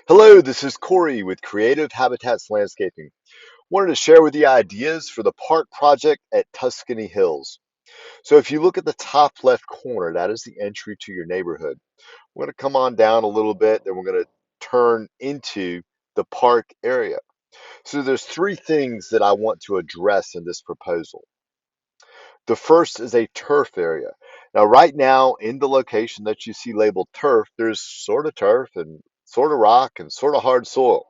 Hello, this is Corey with Creative Habitats Landscaping. Wanted to share with you ideas for the park project at Tuscany Hills. So if you look at the top left corner, that is the entry to your neighborhood. We're going to come on down a little bit, then we're going to turn into the park area. So there's three things that I want to address in this proposal. The first is a turf area. Now, right now, in the location that you see labeled turf, there's sort of turf and sort of rock and sort of hard soil.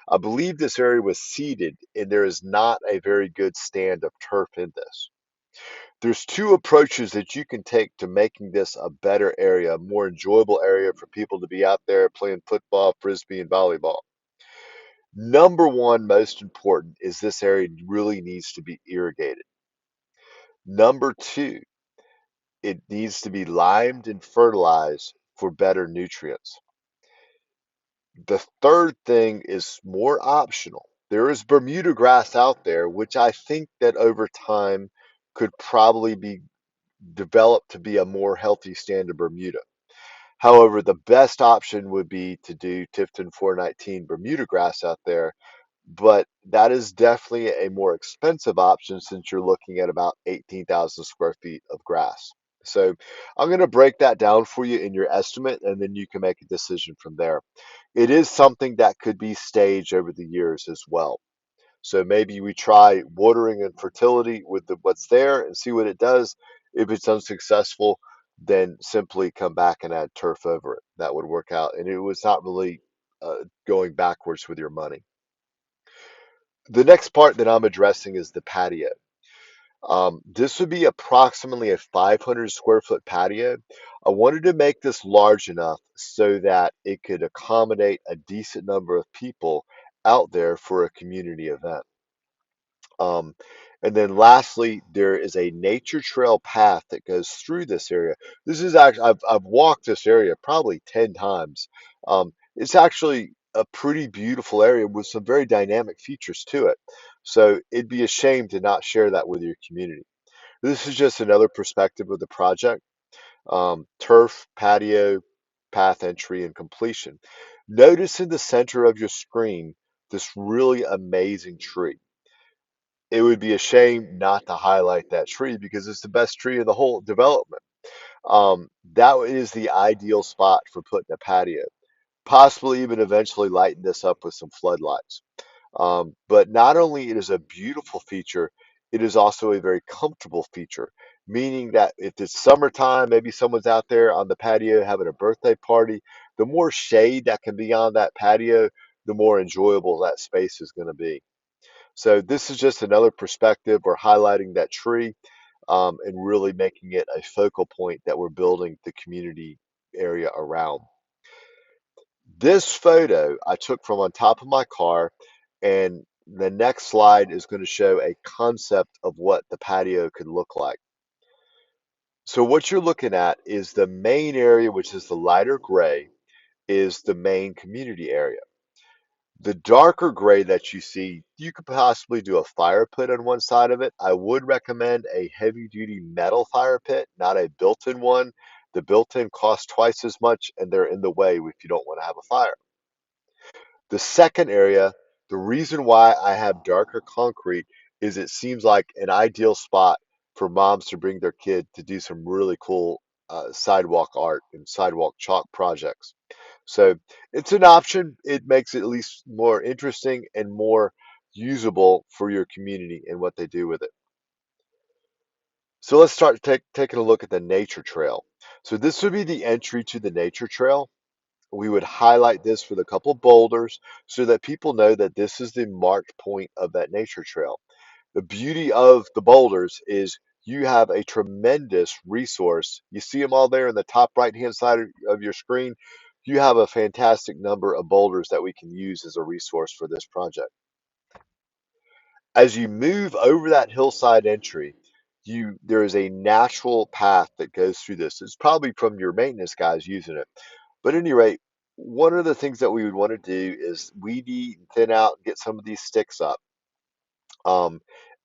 I believe this area was seeded, and there is not a very good stand of turf in this. There's two approaches that you can take to making this a better area, a more enjoyable area for people to be out there playing football, frisbee, and volleyball. Number one, most important, is this area really needs to be irrigated. Number two, it needs to be limed and fertilized for better nutrients. The third thing is more optional. There is Bermuda grass out there, which I think that over time could probably be developed to be a more healthy stand of Bermuda. However, the best option would be to do Tifton 419 Bermuda grass out there, but that is definitely a more expensive option since you're looking at about 18,000 square feet of grass. So I'm going to break that down for you in your estimate, and then you can make a decision from there. It is something that could be staged over the years as well. So maybe we try watering and fertility with what's there and see what it does. If it's unsuccessful, then simply come back and add turf over it. That would work out. And it was not really going backwards with your money. The next part that I'm addressing is the patio. This would be approximately a 500 square foot patio. I wanted to make this large enough so that it could accommodate a decent number of people out there for a community event. Um, and then lastly, there is a nature trail path that goes through this area. This is actually, I've walked this area probably 10 times. It's actually a pretty beautiful area with some very dynamic features to it. So it'd be a shame to not share that with your community. This is just another perspective of the project. Turf, patio, path entry, and completion. Notice in the center of your screen this really amazing tree. It would be a shame not to highlight that tree because it's the best tree in the whole development. That is the ideal spot for putting a patio, possibly even eventually lighten this up with some floodlights. But not only it is a beautiful feature, it is also a very comfortable feature, meaning that if it's summertime, maybe someone's out there on the patio having a birthday party, the more shade that can be on that patio, the more enjoyable that space is going to be. So this is just another perspective. We're highlighting that tree and really making it a focal point that we're building the community area around. This photo I took from on top of my car, and the next slide is going to show a concept of what the patio could look like. So what you're looking at is the main area, which is the lighter gray, is the main community area. The darker gray that you see, you could possibly do a fire pit on one side of it. I would recommend a heavy duty metal fire pit, not a built-in one. The built-in costs twice as much and they're in the way if you don't want to have a fire. The second area, the reason why I have darker concrete is it seems like an ideal spot for moms to bring their kid to do some really cool sidewalk art and sidewalk chalk projects. So it's an option. It makes it at least more interesting and more usable for your community and what they do with it. So let's start taking a look at the nature trail. So this would be the entry to the nature trail. We would highlight this with a couple boulders so that people know that this is the marked point of that nature trail. The beauty of the boulders is you have a tremendous resource. You see them all there in the top right hand side of your screen. You have a fantastic number of boulders that we can use as a resource for this project. As you move over that hillside entry, there is a natural path that goes through this. It's probably from your maintenance guys using it. But at any rate, one of the things that we would want to do is weed eat and thin out and get some of these sticks up. Um,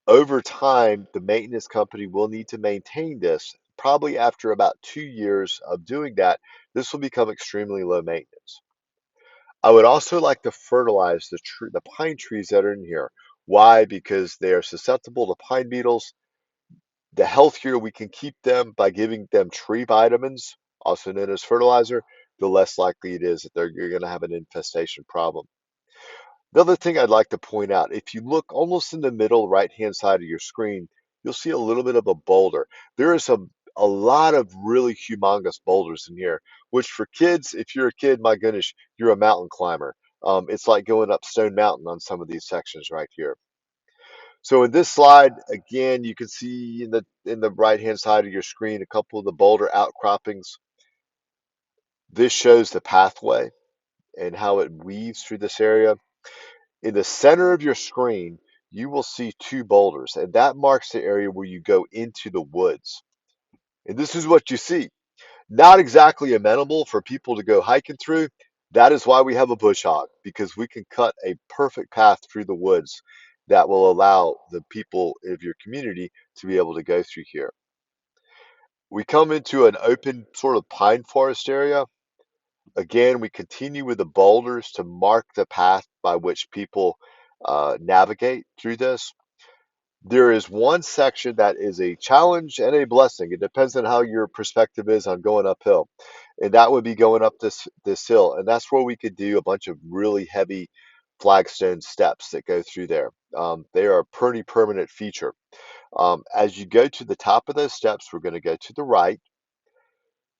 Over time, the maintenance company will need to maintain this. Probably after about 2 years of doing that, this will become extremely low maintenance. I would also like to fertilize the pine trees that are in here. Why? Because they are susceptible to pine beetles. The healthier we can keep them by giving them tree vitamins, also known as fertilizer, the less likely it is that you're going to have an infestation problem. The other thing I'd like to point out, if you look almost in the middle right-hand side of your screen, you'll see a little bit of a boulder. There is a lot of really humongous boulders in here, which for kids, if you're a kid, my goodness, you're a mountain climber. It's like going up Stone Mountain on some of these sections right here. So in this slide, again, you can see in the right-hand side of your screen a couple of the boulder outcroppings. This shows the pathway and how it weaves through this area. In the center of your screen, you will see two boulders, and that marks the area where you go into the woods. And this is what you see. Not exactly amenable for people to go hiking through. That is why we have a bush hog, because we can cut a perfect path through the woods that will allow the people of your community to be able to go through here. We come into an open sort of pine forest area. Again, we continue with the boulders to mark the path by which people navigate through this. There is one section that is a challenge and a blessing. It depends on how your perspective is on going uphill. And that would be going up this hill. And that's where we could do a bunch of really heavy flagstone steps that go through there. They are a pretty permanent feature. As you go to the top of those steps, we're going to go to the right.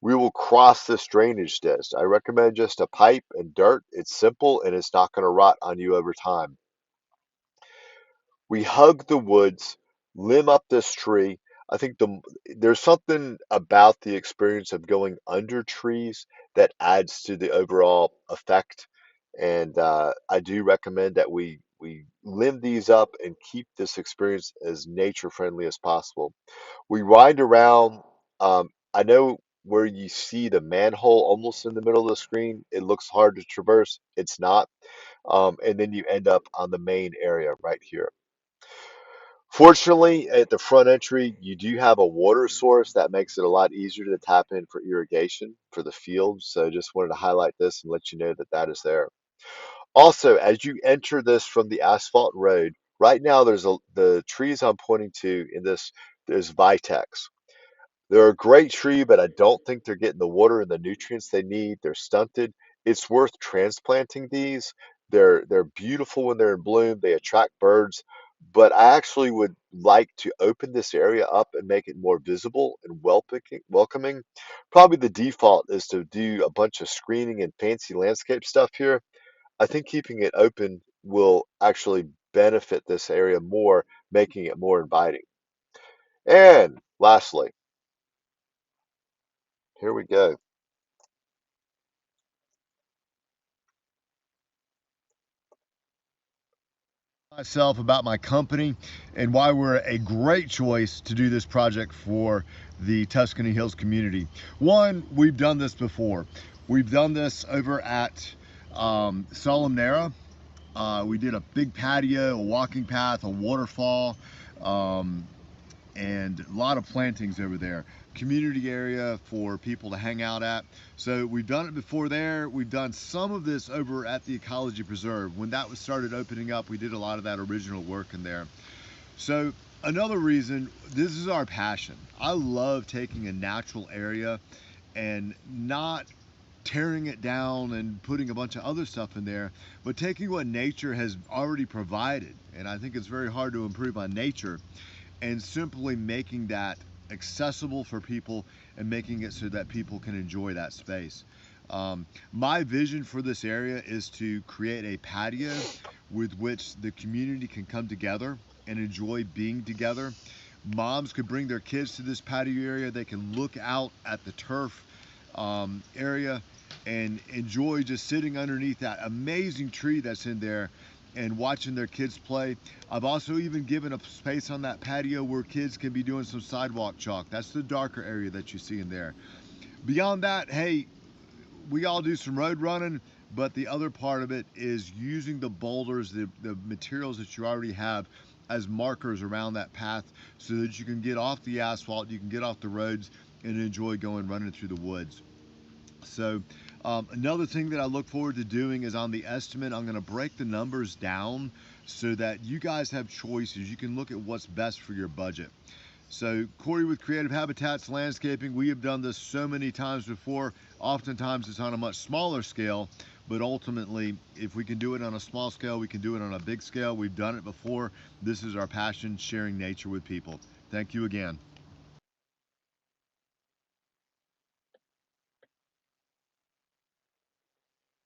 We will cross this drainage disc. I recommend just a pipe and dirt. It's simple and it's not going to rot on you over time. We hug the woods, limb up this tree. I think there's something about the experience of going under trees that adds to the overall effect. And I do recommend that we limb these up and keep this experience as nature friendly as possible. We ride around. I know where you see the manhole almost in the middle of the screen. It looks hard to traverse. It's not. And then you end up on the main area right here. Fortunately, at the front entry, you do have a water source that makes it a lot easier to tap in for irrigation for the field. So just wanted to highlight this and let you know that that is there. Also, as you enter this from the asphalt road, right now the trees I'm pointing to in this, there's Vitex. They're a great tree, but I don't think they're getting the water and the nutrients they need. They're stunted. It's worth transplanting these. They're beautiful when they're in bloom. They attract birds, but I actually would like to open this area up and make it more visible and welcoming. Probably the default is to do a bunch of screening and fancy landscape stuff here. I think keeping it open will actually benefit this area more, making it more inviting. And lastly, here we go. Myself about my company and why we're a great choice to do this project for the Tuscany Hills community. One, we've done this before. We've done this over at Solemnera. We did a big patio, a walking path, a waterfall, um, and a lot of plantings over there. Community area for people to hang out at. So we've done it before there. We've done some of this over at the Ecology Preserve. When that was started opening up, we did a lot of that original work in there. So another reason, this is our passion. I love taking a natural area and not tearing it down and putting a bunch of other stuff in there, but taking what nature has already provided. And I think it's very hard to improve on nature, and simply making that accessible for people and making it so that people can enjoy that space. My vision for this area is to create a patio with which the community can come together and enjoy being together. Moms could bring their kids to this patio area. They can look out at the turf area and enjoy just sitting underneath that amazing tree that's in there and watching their kids play. I've also even given a space on that patio where kids can be doing some sidewalk chalk. That's the darker area that you see in there. Beyond that, hey, we all do some road running, but the other part of it is using the boulders, the materials that you already have as markers around that path so that you can get off the asphalt, you can get off the roads and enjoy going running through the woods. So Another thing that I look forward to doing is on the estimate, I'm going to break the numbers down so that you guys have choices. You can look at what's best for your budget. So Corey with Creative Habitats Landscaping, we have done this so many times before. Oftentimes it's on a much smaller scale, but ultimately, if we can do it on a small scale, we can do it on a big scale. We've done it before. This is our passion, sharing nature with people. Thank you again.